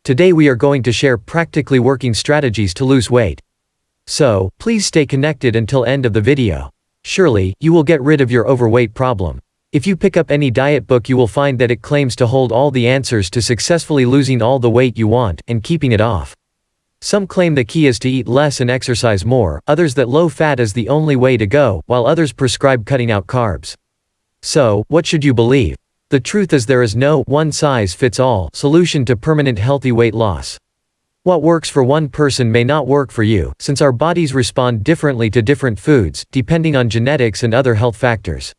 Today we are going to share practically working strategies to lose weight. So, please stay connected until end of the video. Surely, you will get rid of your overweight problem. If you pick up any diet book, you will find that it claims to hold all the answers to successfully losing all the weight you want and keeping it off. Some claim the key is to eat less and exercise more, others that low fat is the only way to go, while others prescribe cutting out carbs. So, what should you believe? The truth is there is no one-size-fits-all solution to permanent healthy weight loss. What works for one person may not work for you, since our bodies respond differently to different foods, depending on genetics and other health factors.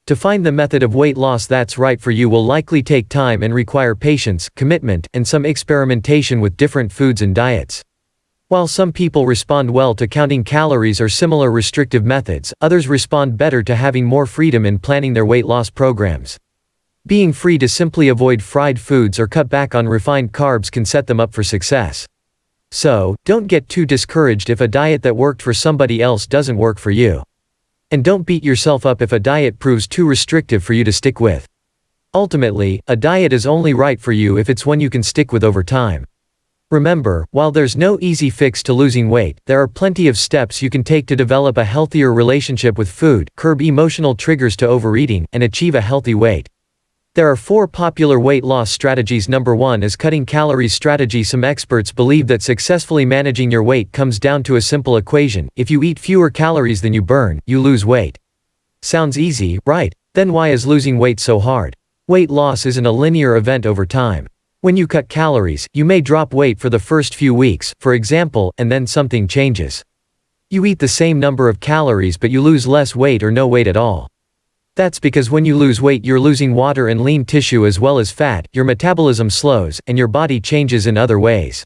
To find the method of weight loss that's right for you will likely take time and require patience, commitment, and some experimentation with different foods and diets. While some people respond well to counting calories or similar restrictive methods, others respond better to having more freedom in planning their weight loss programs. Being free to simply avoid fried foods or cut back on refined carbs can set them up for success. So, don't get too discouraged if a diet that worked for somebody else doesn't work for you. And don't beat yourself up if a diet proves too restrictive for you to stick with. Ultimately, a diet is only right for you if it's one you can stick with over time. Remember, while there's no easy fix to losing weight, there are plenty of steps you can take to develop a healthier relationship with food, curb emotional triggers to overeating, and achieve a healthy weight. There are 4 popular weight loss strategies. Number 1 is cutting calories strategy. Some experts believe that successfully managing your weight comes down to a simple equation: if you eat fewer calories than you burn, you lose weight. Sounds easy, right? Then why is losing weight so hard? Weight loss isn't a linear event over time. When you cut calories, you may drop weight for the first few weeks, for example, and then something changes. You eat the same number of calories but you lose less weight or no weight at all. That's because when you lose weight you're losing water and lean tissue as well as fat, your metabolism slows, and your body changes in other ways.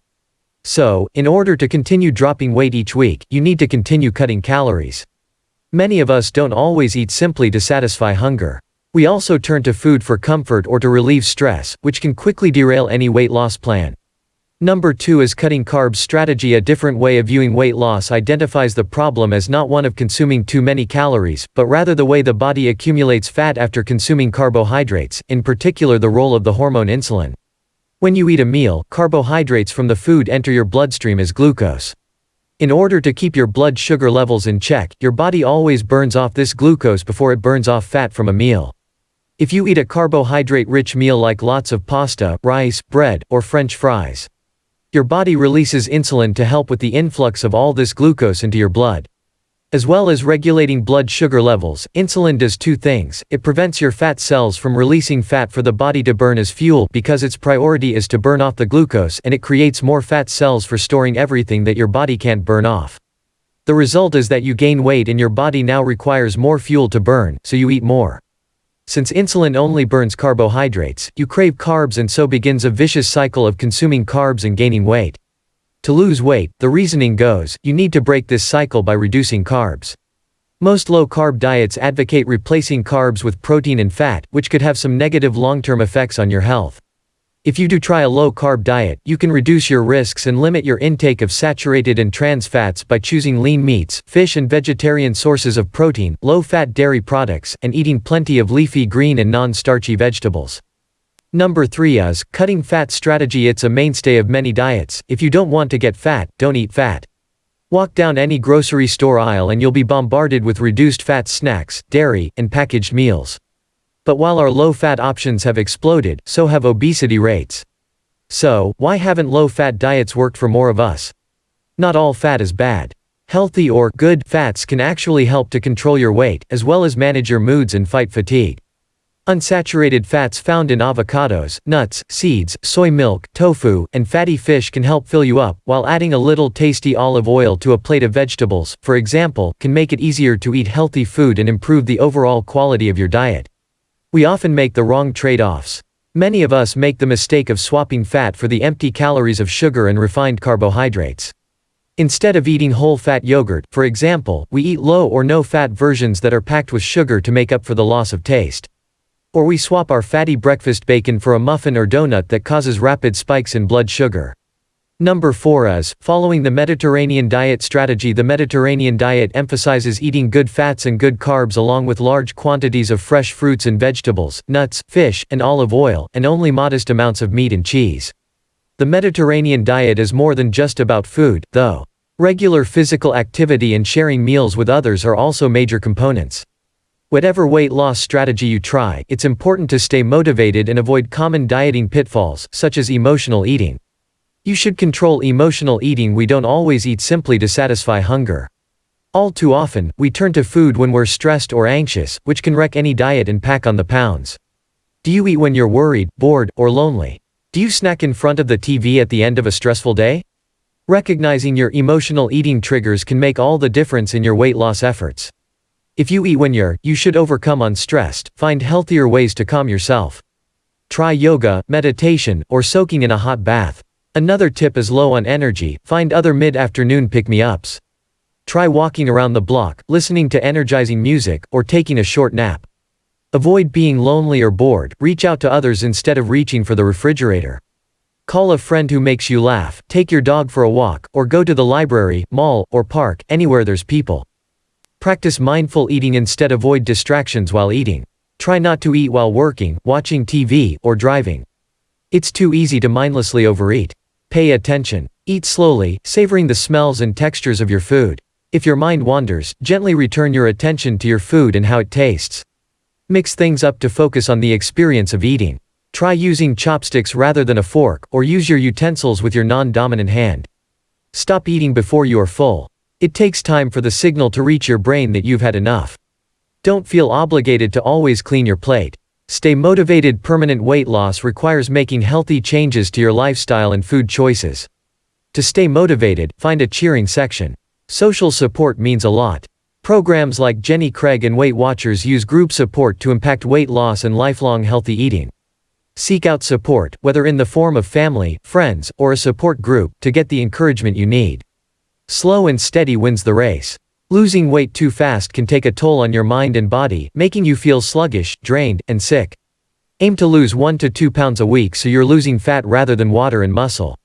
So, in order to continue dropping weight each week, you need to continue cutting calories. Many of us don't always eat simply to satisfy hunger. We also turn to food for comfort or to relieve stress, which can quickly derail any weight loss plan. Number 2 is cutting carbs strategy. A different way of viewing weight loss identifies the problem as not one of consuming too many calories, but rather the way the body accumulates fat after consuming carbohydrates, in particular the role of the hormone insulin. When you eat a meal, carbohydrates from the food enter your bloodstream as glucose. In order to keep your blood sugar levels in check, your body always burns off this glucose before it burns off fat from a meal. If you eat a carbohydrate-rich meal like lots of pasta, rice, bread, or French fries, your body releases insulin to help with the influx of all this glucose into your blood. As well as regulating blood sugar levels, insulin does 2 things. It prevents your fat cells from releasing fat for the body to burn as fuel because its priority is to burn off the glucose, and it creates more fat cells for storing everything that your body can't burn off. The result is that you gain weight and your body now requires more fuel to burn, so you eat more. Since insulin only burns carbohydrates, you crave carbs, and so begins a vicious cycle of consuming carbs and gaining weight. To lose weight, the reasoning goes, you need to break this cycle by reducing carbs. Most low-carb diets advocate replacing carbs with protein and fat, which could have some negative long-term effects on your health. If you do try a low-carb diet, you can reduce your risks and limit your intake of saturated and trans fats by choosing lean meats, fish and vegetarian sources of protein, low-fat dairy products, and eating plenty of leafy green and non-starchy vegetables. Number 3 is cutting fat strategy. It's a mainstay of many diets. If you don't want to get fat, don't eat fat. Walk down any grocery store aisle and you'll be bombarded with reduced fat snacks, dairy, and packaged meals. But while our low-fat options have exploded, so have obesity rates. So, why haven't low-fat diets worked for more of us? Not all fat is bad. Healthy or good fats can actually help to control your weight, as well as manage your moods and fight fatigue. Unsaturated fats found in avocados, nuts, seeds, soy milk, tofu, and fatty fish can help fill you up, while adding a little tasty olive oil to a plate of vegetables, for example, can make it easier to eat healthy food and improve the overall quality of your diet. We often make the wrong trade-offs. Many of us make the mistake of swapping fat for the empty calories of sugar and refined carbohydrates. Instead of eating whole-fat yogurt, for example, we eat low or no-fat versions that are packed with sugar to make up for the loss of taste. Or we swap our fatty breakfast bacon for a muffin or donut that causes rapid spikes in blood sugar. Number 4 is following the Mediterranean diet strategy. The Mediterranean diet emphasizes eating good fats and good carbs along with large quantities of fresh fruits and vegetables, nuts, fish, and olive oil, and only modest amounts of meat and cheese. The Mediterranean diet is more than just about food, though. Regular physical activity and sharing meals with others are also major components. Whatever weight loss strategy you try, it's important to stay motivated and avoid common dieting pitfalls, such as emotional eating. You should control emotional eating. We don't always eat simply to satisfy hunger. All too often, we turn to food when we're stressed or anxious, which can wreck any diet and pack on the pounds. Do you eat when you're worried, bored, or lonely? Do you snack in front of the TV at the end of a stressful day? Recognizing your emotional eating triggers can make all the difference in your weight loss efforts. If you eat when you should overcome unstressed, find healthier ways to calm yourself. Try yoga, meditation, or soaking in a hot bath. Another tip is low on energy, find other mid-afternoon pick-me-ups. Try walking around the block, listening to energizing music, or taking a short nap. Avoid being lonely or bored, reach out to others instead of reaching for the refrigerator. Call a friend who makes you laugh, take your dog for a walk, or go to the library, mall, or park, anywhere there's people. Practice mindful eating instead. Avoid distractions while eating. Try not to eat while working, watching TV, or driving. It's too easy to mindlessly overeat. Pay attention. Eat slowly, savoring the smells and textures of your food. If your mind wanders, gently return your attention to your food and how it tastes. Mix things up to focus on the experience of eating. Try using chopsticks rather than a fork, or use your utensils with your non-dominant hand. Stop eating before you are full. It takes time for the signal to reach your brain that you've had enough. Don't feel obligated to always clean your plate. Stay motivated. Permanent weight loss requires making healthy changes to your lifestyle and food choices. To stay motivated, find a cheering section. Social support means a lot. Programs like Jenny Craig and Weight Watchers use group support to impact weight loss and lifelong healthy eating. Seek out support, whether in the form of family, friends, or a support group, to get the encouragement you need. Slow and steady wins the race. Losing weight too fast can take a toll on your mind and body, making you feel sluggish, drained, and sick. Aim to lose 1 to 2 pounds a week so you're losing fat rather than water and muscle.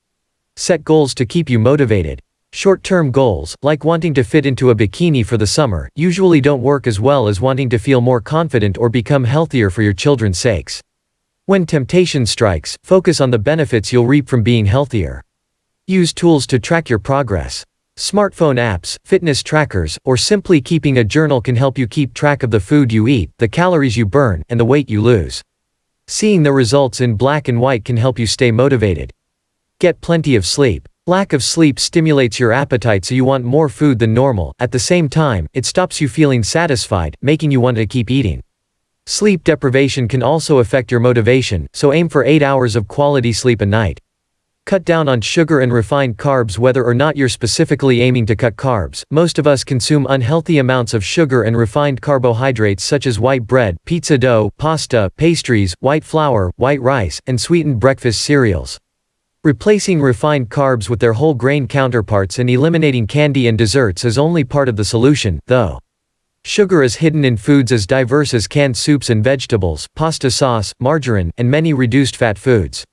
Set goals to keep you motivated. Short-term goals, like wanting to fit into a bikini for the summer, usually don't work as well as wanting to feel more confident or become healthier for your children's sakes. When temptation strikes, focus on the benefits you'll reap from being healthier. Use tools to track your progress. Smartphone apps, fitness trackers, or simply keeping a journal can help you keep track of the food you eat, the calories you burn, and the weight you lose. Seeing the results in black and white can help you stay motivated. Get plenty of sleep. Lack of sleep stimulates your appetite, so you want more food than normal. At the same time, it stops you feeling satisfied, making you want to keep eating. Sleep deprivation can also affect your motivation, so aim for 8 hours of quality sleep a night. Cut down on sugar and refined carbs. Whether or not you're specifically aiming to cut carbs, most of us consume unhealthy amounts of sugar and refined carbohydrates such as white bread, pizza dough, pasta, pastries, white flour, white rice, and sweetened breakfast cereals. Replacing refined carbs with their whole grain counterparts and eliminating candy and desserts is only part of the solution, though. Sugar is hidden in foods as diverse as canned soups and vegetables, pasta sauce, margarine, and many reduced fat foods.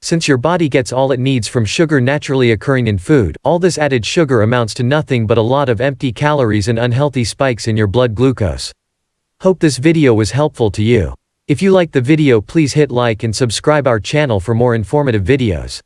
Since your body gets all it needs from sugar naturally occurring in food, all this added sugar amounts to nothing but a lot of empty calories and unhealthy spikes in your blood glucose. Hope this video was helpful to you. If you liked the video, please hit like and subscribe our channel for more informative videos.